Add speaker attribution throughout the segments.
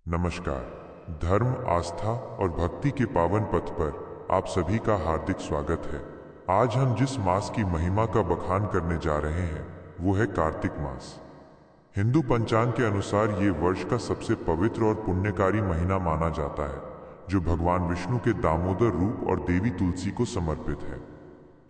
Speaker 1: नमस्कार। धर्म, आस्था और भक्ति के पावन पथ पर आप सभी का हार्दिक स्वागत है। आज हम जिस मास की महिमा का बखान करने जा रहे हैं वो है कार्तिक मास। हिंदू पंचांग के अनुसार ये वर्ष का सबसे पवित्र और पुण्यकारी महीना माना जाता है, जो भगवान विष्णु के दामोदर रूप और देवी तुलसी को समर्पित है।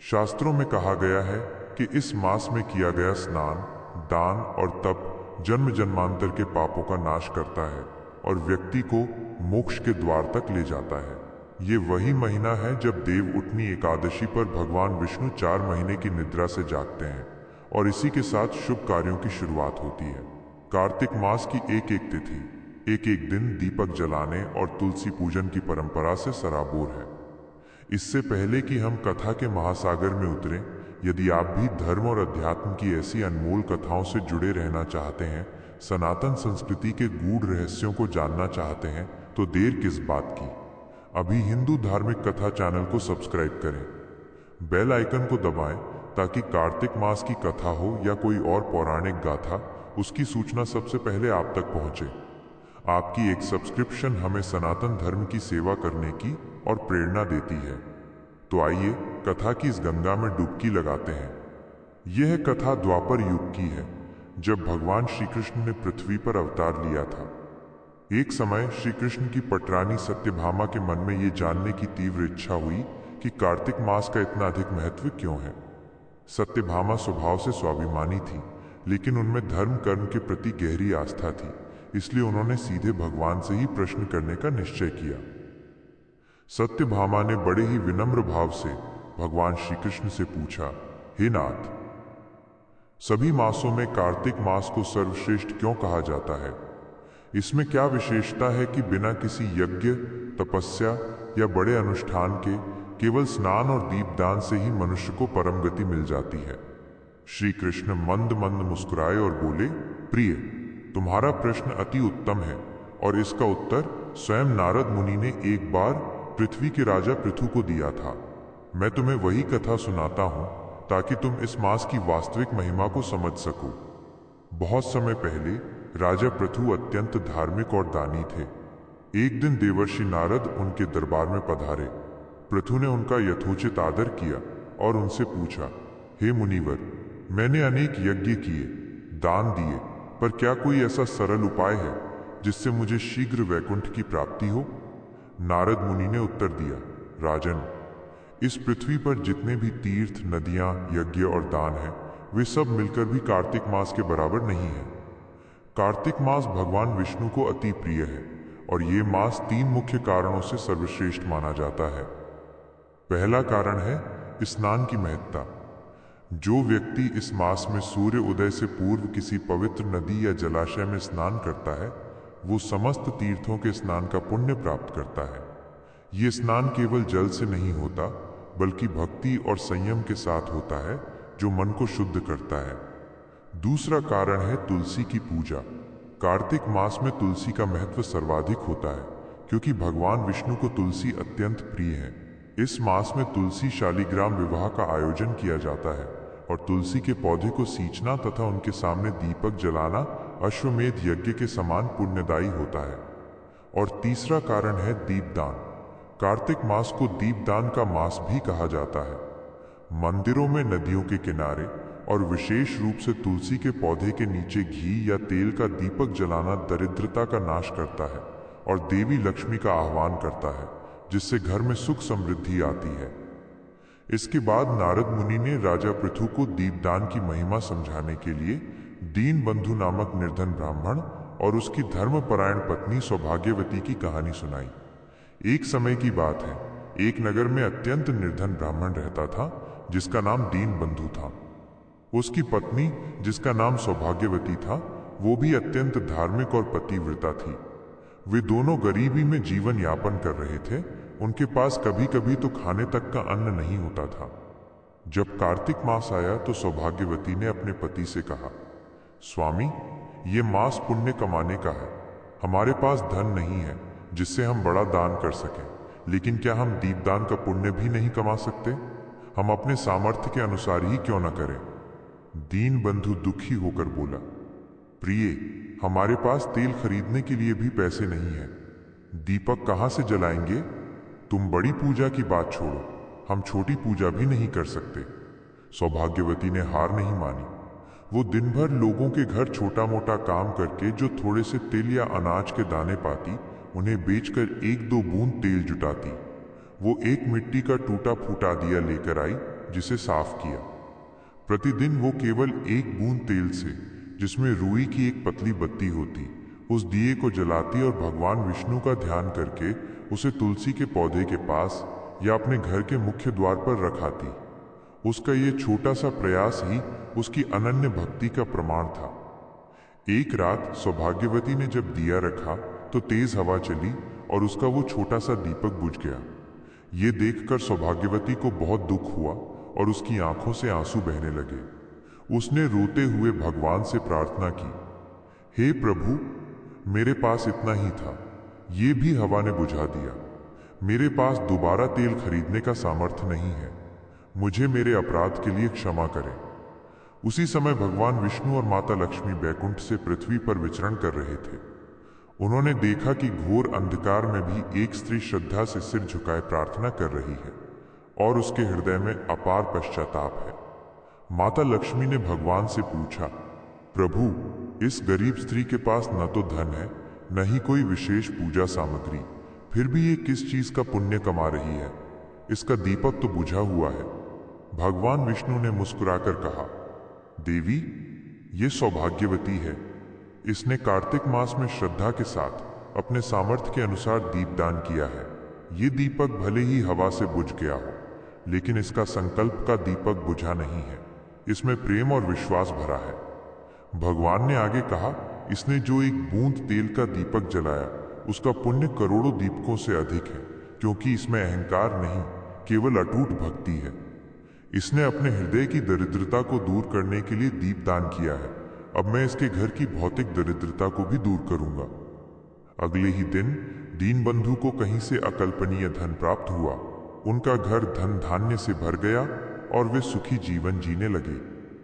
Speaker 1: शास्त्रों में कहा गया है कि इस मास में किया गया स्नान, दान और तप जन्म जन्मांतर के पापों का नाश करता है और व्यक्ति को मोक्ष के द्वार तक ले जाता है। ये वही महीना है जब देवउठनी एकादशी पर भगवान विष्णु 4 महीने की निद्रा से जागते हैं और इसी के साथ शुभ कार्यों की शुरुआत होती है। कार्तिक मास की एक एक तिथि, एक एक दिन दीपक जलाने और तुलसी पूजन की परंपरा से सराबोर है। इससे पहले कि हम कथा के महासागर में उतरें, यदि आप भी धर्म और अध्यात्म की ऐसी अनमोल कथाओं से जुड़े रहना चाहते हैं, सनातन संस्कृति के गूढ़ रहस्यों को जानना चाहते हैं, तो देर किस बात की। अभी हिंदू धार्मिक कथा चैनल को सब्सक्राइब करें, बेल आइकन को दबाएं ताकि कार्तिक मास की कथा हो या कोई और पौराणिक गाथा, उसकी सूचना सबसे पहले आप तक पहुंचे। आपकी एक सब्सक्रिप्शन हमें सनातन धर्म की सेवा करने की और प्रेरणा देती है। तो आइए कथा की इस गंगा में डुबकी लगाते हैं। यह कथा द्वापर युग की है, जब भगवान श्री कृष्ण ने पृथ्वी पर अवतार लिया था। एक समय श्री कृष्ण की पटरानी सत्यभामा के मन में ये जानने की तीव्र इच्छा हुई कि कार्तिक मास का इतना अधिक महत्व क्यों है। सत्यभामा स्वभाव से स्वाभिमानी थी, लेकिन उनमें धर्म कर्म के प्रति गहरी आस्था थी, इसलिए उन्होंने सीधे भगवान से ही प्रश्न करने का निश्चय किया। सत्यभामा ने बड़े ही विनम्र भाव से भगवान श्री कृष्ण से पूछा, हे नाथ, सभी मासों में कार्तिक मास को सर्वश्रेष्ठ क्यों कहा जाता है? इसमें क्या विशेषता है कि बिना किसी यज्ञ, तपस्या या बड़े अनुष्ठान के केवल स्नान और दीपदान से ही मनुष्य को परम गति मिल जाती है? श्री कृष्ण मंद मंद मुस्कुराए और बोले, प्रिय, तुम्हारा प्रश्न अति उत्तम है और इसका उत्तर स्वयं नारद मुनि ने एक बार पृथ्वी के राजा पृथु को दिया था। मैं तुम्हें वही कथा सुनाता हूं ताकि तुम इस मास की वास्तविक महिमा को समझ सको। बहुत समय पहले राजा पृथु अत्यंत धार्मिक और दानी थे। एक दिन देवर्षि नारद उनके दरबार में पधारे। पृथु ने उनका यथोचित आदर किया और उनसे पूछा, हे मुनिवर, मैंने अनेक यज्ञ किए, दान दिए, पर क्या कोई ऐसा सरल उपाय है जिससे मुझे शीघ्र वैकुंठ की प्राप्ति हो? नारद मुनि ने उत्तर दिया, राजन, इस पृथ्वी पर जितने भी तीर्थ, नदियां, यज्ञ और दान हैं, वे सब मिलकर भी कार्तिक मास के बराबर नहीं है। कार्तिक मास भगवान विष्णु को अति प्रिय है और ये मास 3 मुख्य कारणों से सर्वश्रेष्ठ माना जाता है। पहला कारण है स्नान की महत्ता। जो व्यक्ति इस मास में सूर्य उदय से पूर्व किसी पवित्र नदी या जलाशय में स्नान करता है, वो समस्त तीर्थों के स्नान का पुण्य प्राप्त करता है। ये स्नान केवल जल से नहीं होता, बल्कि भक्ति और संयम के साथ होता है, जो मन को शुद्ध करता है। दूसरा कारण है तुलसी की पूजा। कार्तिक मास में तुलसी का महत्व सर्वाधिक होता है, क्योंकि भगवान विष्णु को तुलसी अत्यंत प्रिय है। इस मास में तुलसी शालिग्राम विवाह का आयोजन किया जाता है और तुलसी के पौधे को सींचना तथा उनके सामने दीपक जलाना अश्वमेध यज्ञ के समान पुण्यदायी होता है। और तीसरा कारण है दीपदान। कार्तिक मास को दीपदान का मास भी कहा जाता है। मंदिरों में, नदियों के किनारे और विशेष रूप से तुलसी के पौधे के नीचे घी या तेल का दीपक जलाना दरिद्रता का नाश करता है और देवी लक्ष्मी का आह्वान करता है, जिससे घर में सुख समृद्धि आती है। इसके बाद नारद मुनि ने राजा पृथु को दीपदान की महिमा समझाने के लिए दीनबंधु नामक निर्धन ब्राह्मण और उसकी धर्मपरायण पत्नी सौभाग्यवती की कहानी सुनाई। एक समय की बात है, एक नगर में अत्यंत निर्धन ब्राह्मण रहता था, जिसका नाम दीनबंधु था। उसकी पत्नी, जिसका नाम सौभाग्यवती था, वो भी अत्यंत धार्मिक और पतिव्रता थी। वे दोनों गरीबी में जीवन यापन कर रहे थे। उनके पास कभी कभी तो खाने तक का अन्न नहीं होता था। जब कार्तिक मास आया तो सौभाग्यवती ने अपने पति से कहा, स्वामी, ये मास पुण्य कमाने का है। हमारे पास धन नहीं है जिससे हम बड़ा दान कर सकें, लेकिन क्या हम दीपदान का पुण्य भी नहीं कमा सकते? हम अपने सामर्थ्य के अनुसार ही क्यों न करें? दीनबंधु दुखी होकर बोला, प्रिय, हमारे पास तेल खरीदने के लिए भी पैसे नहीं हैं। दीपक कहाँ से जलाएंगे? तुम बड़ी पूजा की बात छोड़ो, हम छोटी पूजा भी नहीं कर सकते। सौभाग्यवती ने हार नहीं मानी। वो दिन भर लोगों के घर छोटा मोटा काम करके जो थोड़े से तेल या अनाज के दाने पाती, उन्हें बेचकर 1-2 बूंद तेल जुटाती। वो एक मिट्टी का टूटा फूटा दिया लेकर आई, जिसे साफ किया। प्रतिदिन वो केवल 1 बूंद तेल से, जिसमें रुई की एक पतली बत्ती होती, उस दिए को जलाती और भगवान विष्णु का ध्यान करके उसे तुलसी के पौधे के पास या अपने घर के मुख्य द्वार पर रखाती। उसका ये छोटा सा प्रयास ही उसकी अनन्य भक्ति का प्रमाण था। एक रात सौभाग्यवती ने जब दिया रखा तो तेज हवा चली और उसका वो छोटा सा दीपक बुझ गया। ये देखकर सौभाग्यवती को बहुत दुख हुआ और उसकी आंखों से आंसू बहने लगे। उसने रोते हुए भगवान से प्रार्थना की, हे प्रभु, मेरे पास इतना ही था, ये भी हवा ने बुझा दिया। मेरे पास दोबारा तेल खरीदने का सामर्थ्य नहीं है। मुझे मेरे अपराध के लिए क्षमा करें। उसी समय भगवान विष्णु और माता लक्ष्मी बैकुंठ से पृथ्वी पर विचरण कर रहे थे। उन्होंने देखा कि घोर अंधकार में भी एक स्त्री श्रद्धा से सिर झुकाए प्रार्थना कर रही है और उसके हृदय में अपार पश्चाताप है। माता लक्ष्मी ने भगवान से पूछा, प्रभु, इस गरीब स्त्री के पास न तो धन है, न ही कोई विशेष पूजा सामग्री, फिर भी ये किस चीज का पुण्य कमा रही है? इसका दीपक तो बुझा हुआ है। भगवान विष्णु ने मुस्कुराकर कहा, देवी, ये सौभाग्यवती है। इसने कार्तिक मास में श्रद्धा के साथ अपने सामर्थ्य के अनुसार दीपदान किया है। ये दीपक भले ही हवा से बुझ गया हो, लेकिन इसका संकल्प का दीपक बुझा नहीं है। इसमें प्रेम और विश्वास भरा है। भगवान ने आगे कहा, इसने जो 1 बूंद तेल का दीपक जलाया, उसका पुण्य करोड़ों दीपकों से अधिक है, क्योंकि इसमें अहंकार नहीं, केवल अटूट भक्ति है। इसने अपने हृदय की दरिद्रता को दूर करने के लिए दीपदान किया है। अब मैं इसके घर की भौतिक दरिद्रता को भी दूर करूंगा। अगले ही दिन दीनबंधु को कहीं से अकल्पनीय धन प्राप्त हुआ। उनका घर धन धान्य से भर गया और वे सुखी जीवन जीने लगे।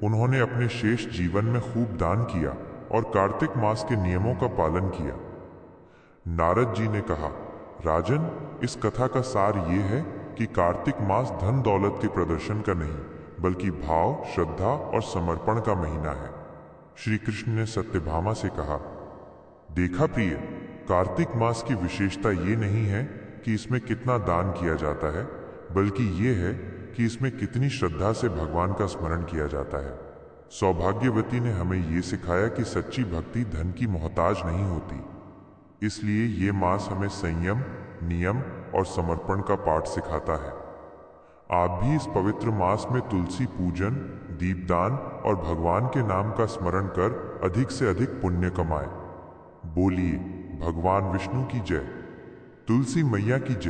Speaker 1: उन्होंने अपने शेष जीवन में खूब दान किया और कार्तिक मास के नियमों का पालन किया। नारद जी ने कहा, राजन, इस कथा का सार ये है कि कार्तिक मास धन दौलत के प्रदर्शन का नहीं, बल्कि भाव, श्रद्धा और समर्पण का महीना है। श्री कृष्ण ने सत्यभामा से कहा, देखा प्रिय, कार्तिक मास की विशेषता ये नहीं है कि इसमें कितना दान किया जाता है, बल्कि ये है कि इसमें कितनी श्रद्धा से भगवान का स्मरण किया जाता है। सौभाग्यवती ने हमें ये सिखाया कि सच्ची भक्ति धन की मोहताज नहीं होती। इसलिए ये मास हमें संयम, नियम और समर्पण का पाठ सिखाता है। आप भी इस पवित्र मास में तुलसी पूजन, दीपदान और भगवान के नाम का स्मरण कर अधिक से अधिक पुण्य कमाएं। बोलिए, भगवान विष्णु की जय, तुलसी मैया की जय।